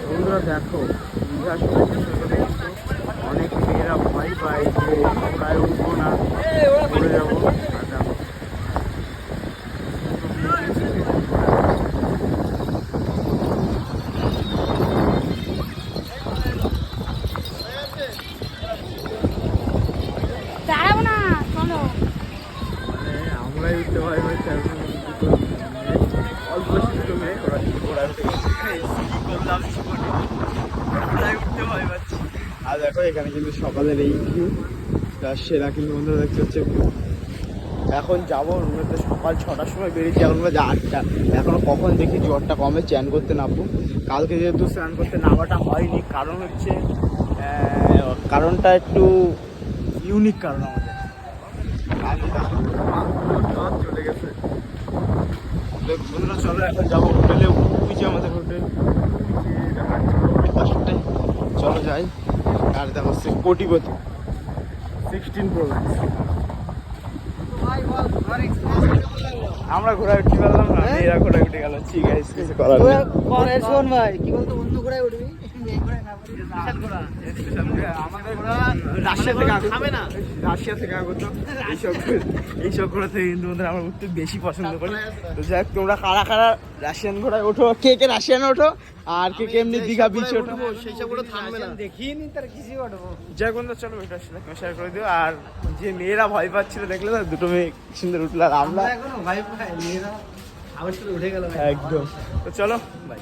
বন্ধুরা দেখো, দীঘা সমুদ্র সৈকতে অনেক মেয়েরা ভয় পায় যে প্রায় উঠবো না, পড়ে যাবো। আর দেখো দাঁড়াবো না, চলো। আমরাই উঠতে ভয় পাচ্ছি, এখন অল্প বয়সী দুটো মেয়ে ওরা উঠে উঠতে ভয় পাচ্ছি। আর দেখো এখানে কিন্তু সকালের এই ভিউ, সেরা কিন্তু বন্ধুরা দেখতে হচ্ছে ভিউ। এখন যাবো রুমেতে, সকাল 6টার সময় বেরিয়েছি, এখন বাজে 8টা। এখনো কখন দেখি জ্বরটা কমে চ্যান করতে নামবো। কালকে যেহেতু স্নান করতে নামাটা হয়নি, কারণ হচ্ছে কারণটা একটু ইউনিক কারণ আমাদের। চলে গেছে বন্ধুরা, চলো এখন যাবো হোটেলে। বুঝছি আমাদের হোটেল পাশেরটাই, চলো যাই। আর দেখো কোটিপতি 16 Pro Max। আমরা ঘোড়ায় উঠতে পারলাম না, এরা ঘোড়ায় উঠে গেল। ঠিক আছে, কিছু করার নেই। শোন ভাই, কি বলতো, অন্য ঘোড়ায় উঠবি। আমাদের রাশিয়া থেকে খাবে না, রাশিয়া থেকে আগত এইসব ঘোড়া থেকে কিন্তু বন্ধুরা আমরা উঠতে বেশি পছন্দ করি। তো যাই হোক, তোমরা কারা কারা রাশিয়ান ঘোড়ায় ওঠো, কে কে রাশিয়ান ওঠো, আর কে কে এমনি দীঘা বিচে ওঠো, সেই সব গুলো থামবে না। দেখিনি তার কিছু ওঠবো। যাই বন্ধু, চলো ভিডিওটা শেয়ার করে দিও। আর যে মেয়েরা ভয় পাচ্ছিল দেখলে না, দুটো মেয়ে সুন্দর উঠলো, আর আমরা এখনো ভাই ভাই মেয়েরা আবার শুধু উঠে গেল। একদম। তো চলো বাই।